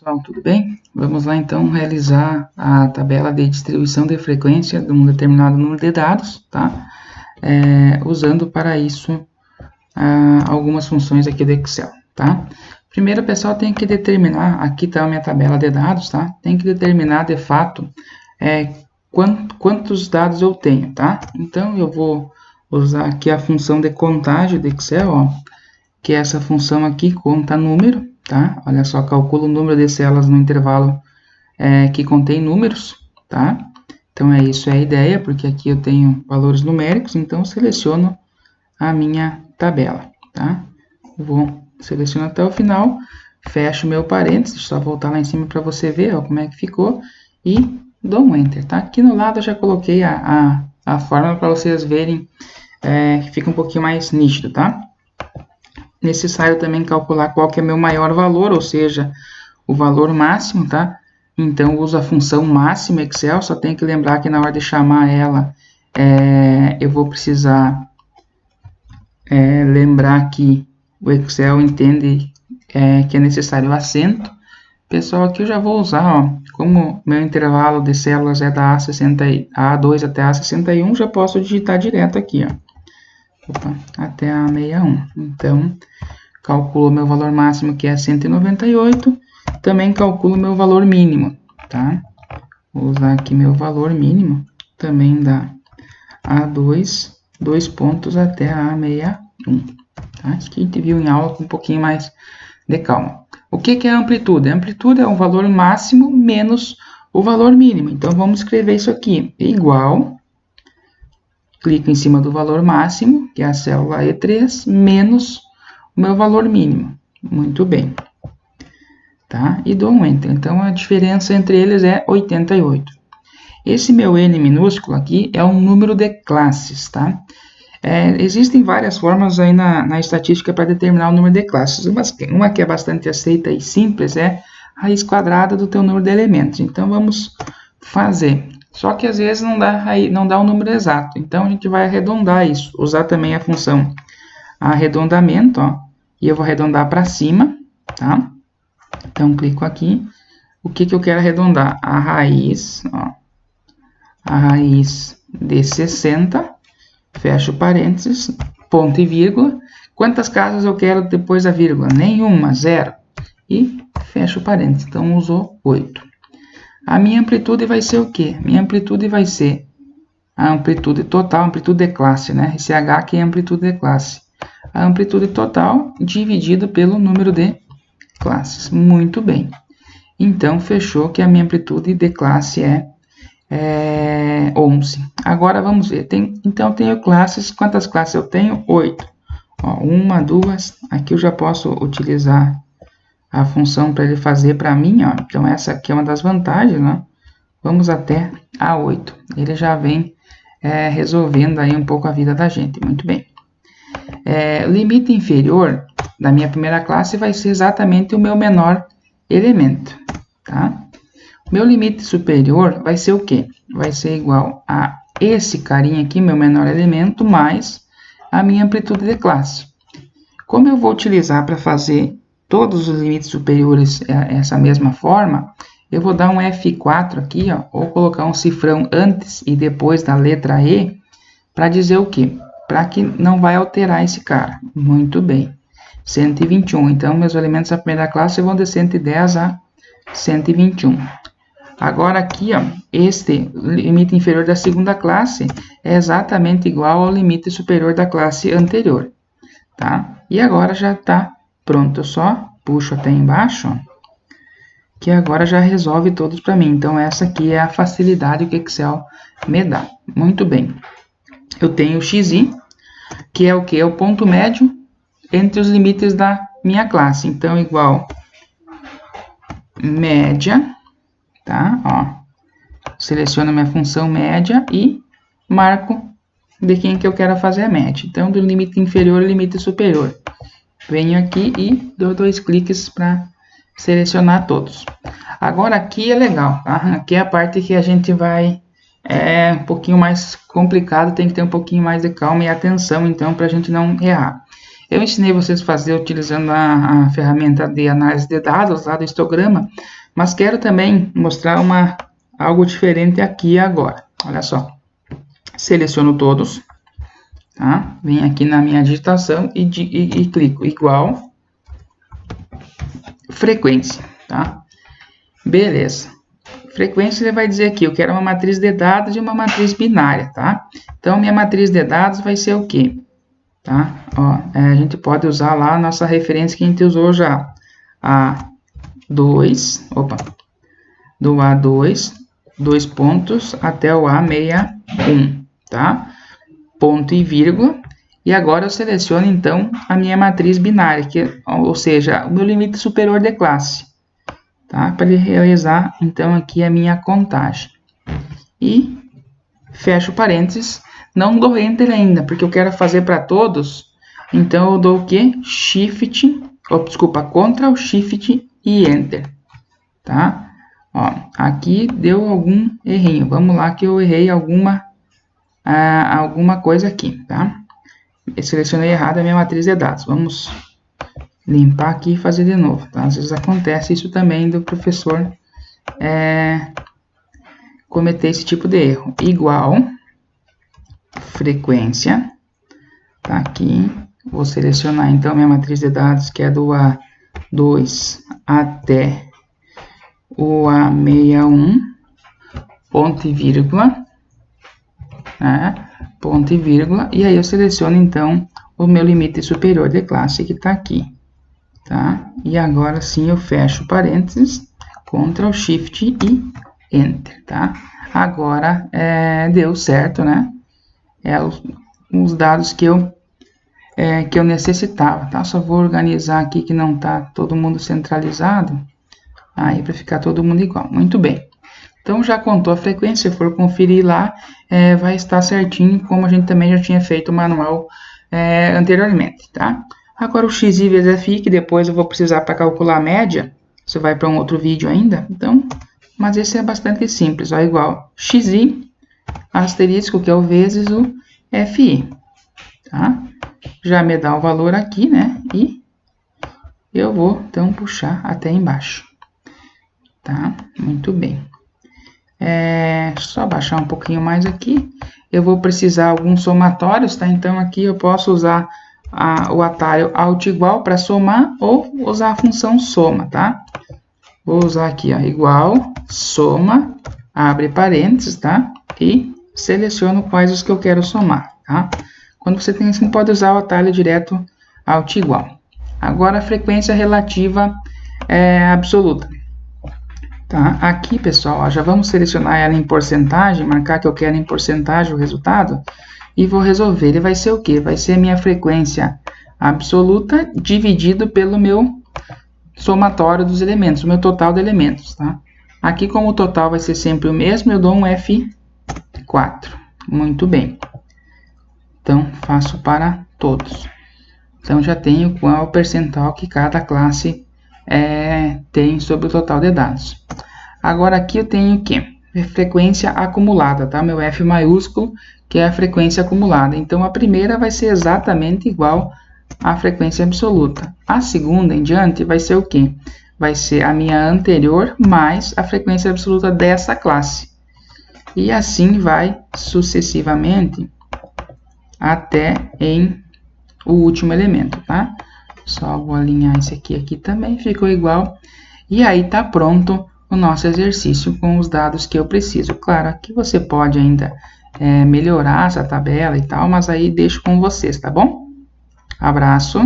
Pessoal, tudo bem? Vamos lá então realizar a tabela de distribuição de frequência de um determinado número de dados, tá? Usando para isso algumas funções aqui do Excel, tá? Primeiro, pessoal, tem que determinar, aqui está a minha tabela de dados, tá? Tem que determinar de fato quantos dados eu tenho, tá? Então, eu vou usar aqui a função de contagem do Excel, ó, que é essa função aqui, conta número, tá? Olha só, calcula o número de células no intervalo que contém números, tá? Então, isso é a ideia, porque aqui eu tenho valores numéricos, então eu seleciono a minha tabela, tá? Vou selecionar até o final, fecho meu parênteses, só voltar lá em cima para você ver, ó, como é que ficou, e dou um Enter, tá? Aqui no lado eu já coloquei a fórmula para vocês verem, que fica um pouquinho mais nítido, tá? Necessário também calcular qual que é meu maior valor, ou seja, o valor máximo, tá? Então, uso a função máximo Excel, só tem que lembrar que na hora de chamar ela, eu vou precisar lembrar que o Excel entende que é necessário acento. Pessoal, aqui eu já vou usar, ó, como meu intervalo de células é da A2 até A61, já posso digitar direto aqui, ó. Até a 61. Então, calculo meu valor máximo, que é 198. Também calculo meu valor mínimo, tá? Vou usar aqui meu valor mínimo, também da A2, 2 pontos até a A61. Tá? Isso que a gente viu em aula com um pouquinho mais de calma. O que é a amplitude? A amplitude é o valor máximo menos o valor mínimo. Então, vamos escrever isso aqui. Igual... Clico em cima do valor máximo, que é a célula E3, menos o meu valor mínimo. Muito bem. Tá? E dou um Enter. Então, a diferença entre eles é 88. Esse meu N minúsculo aqui é um número de classes. Tá? Existem várias formas aí na estatística para determinar o número de classes. Uma que é bastante aceita e simples é a raiz quadrada do teu número de elementos. Então, vamos fazer... Só que às vezes não dá o número exato. Então, a gente vai arredondar isso. Usar também a função arredondamento, ó. E eu vou arredondar para cima, tá? Então, clico aqui. O que eu quero arredondar? A raiz, ó. A raiz de 60. Fecho parênteses. Ponto e vírgula. Quantas casas eu quero depois da vírgula? Nenhuma, 0. E fecho parênteses. Então, usou 8. A minha amplitude vai ser o quê? Minha amplitude vai ser a amplitude total, amplitude de classe, né? Esse H aqui é a amplitude de classe. A amplitude total dividido pelo número de classes. Muito bem. Então, fechou que a minha amplitude de classe é 11. Agora, vamos ver. Então, eu tenho classes. Quantas classes eu tenho? 8. Ó, 1, 2. Aqui eu já posso utilizar... a função para ele fazer para mim, ó. Então, essa aqui é uma das vantagens, né? Vamos até a 8. Ele já vem resolvendo aí um pouco a vida da gente. Muito bem. O limite inferior da minha primeira classe vai ser exatamente o meu menor elemento, tá? Meu limite superior vai ser o quê? Vai ser igual a esse carinha aqui, meu menor elemento, mais a minha amplitude de classe. Como eu vou utilizar para fazer todos os limites superiores essa mesma forma, eu vou dar um F4 aqui, ó, ou colocar um cifrão antes e depois da letra E, para dizer o quê? Para que não vai alterar esse cara. Muito bem. 121. Então, meus elementos da primeira classe vão de 110 a 121. Agora aqui, ó, este limite inferior da segunda classe é exatamente igual ao limite superior da classe anterior. Tá? E agora já está pronto, eu só puxo até embaixo, ó, que agora já resolve todos para mim. Então, essa aqui é a facilidade que o Excel me dá. Muito bem. Eu tenho o XI, que é o que? É o ponto médio entre os limites da minha classe. Então, igual média, tá? Ó, seleciono minha função média e marco de quem que eu quero fazer a média. Então, do limite inferior ao limite superior. Venho aqui e dou 2 cliques para selecionar todos. Agora aqui é legal, tá? Aqui é a parte que a gente vai... um pouquinho mais complicado, tem que ter um pouquinho mais de calma e atenção, então, para a gente não errar. Eu ensinei vocês a fazer utilizando a ferramenta de análise de dados lá do histograma, mas quero também mostrar algo diferente aqui agora. Olha só, seleciono todos, tá? Venho aqui na minha digitação e clico igual frequência, tá? Beleza. Frequência, ele vai dizer aqui, eu quero uma matriz de dados e uma matriz binária, tá? Então, minha matriz de dados vai ser o quê? Tá? Ó, a gente pode usar lá a nossa referência que a gente usou já. Do A2, 2 pontos, até o A61, tá? Ponto e vírgula. E agora eu seleciono, então, a minha matriz binária, ou seja, o meu limite superior de classe. Tá? Para ele realizar, então, aqui a minha contagem. E fecho parênteses. Não dou Enter ainda, porque eu quero fazer para todos. Então, eu dou o quê? Ctrl, Shift e Enter. Tá? Ó, aqui deu algum errinho. Vamos lá que eu errei alguma coisa aqui, tá? Eu selecionei errado a minha matriz de dados. Vamos limpar aqui e fazer de novo, tá? Às vezes acontece isso também do professor cometer esse tipo de erro. Igual frequência, tá aqui. Vou selecionar então minha matriz de dados, que é do A2 até o A61, ponto e vírgula, né? Ponto e vírgula, e aí eu seleciono então o meu limite superior de classe que está aqui, tá? E agora sim eu fecho parênteses, Ctrl, Shift e Enter, tá? Agora deu certo, né? Os dados que eu necessitava, tá? Só vou organizar aqui que não tá todo mundo centralizado, aí para ficar todo mundo igual. Muito bem. Então já contou a frequência, se for conferir lá, vai estar certinho, como a gente também já tinha feito o manual anteriormente, tá? Agora o XI vezes FI, que depois eu vou precisar para calcular a média, isso vai para um outro vídeo ainda, então, mas esse é bastante simples, ó, igual XI, asterisco, que é o vezes o FI, tá? Já me dá o valor aqui, né? E eu vou, então, puxar até embaixo, tá? Muito bem. Só baixar um pouquinho mais aqui. Eu vou precisar de alguns somatórios, tá? Então, aqui eu posso usar o atalho Alt igual para somar ou usar a função soma, tá? Vou usar aqui, ó, igual, soma, abre parênteses, tá? E seleciono quais os que eu quero somar, tá? Quando você tem assim, pode usar o atalho direto Alt igual. Agora, a frequência relativa absoluta. Tá? Aqui, pessoal, ó, já vamos selecionar ela em porcentagem, marcar que eu quero em porcentagem o resultado, e vou resolver. Ele vai ser o quê? Vai ser a minha frequência absoluta dividido pelo meu somatório dos elementos, o meu total de elementos. Tá? Aqui, como o total vai ser sempre o mesmo, eu dou um F4. Muito bem. Então, faço para todos. Então, já tenho qual é o percentual que cada classe tem sobre o total de dados. Agora, aqui eu tenho o quê? Frequência acumulada, tá? Meu F maiúsculo, que é a frequência acumulada. Então, a primeira vai ser exatamente igual à frequência absoluta. A segunda em diante vai ser o quê? Vai ser a minha anterior mais a frequência absoluta dessa classe. E assim vai sucessivamente até em o último elemento, tá? Só vou alinhar esse aqui também, ficou igual. E aí está pronto o nosso exercício com os dados que eu preciso. Claro, aqui você pode ainda melhorar essa tabela e tal, mas aí deixo com vocês, tá bom? Abraço.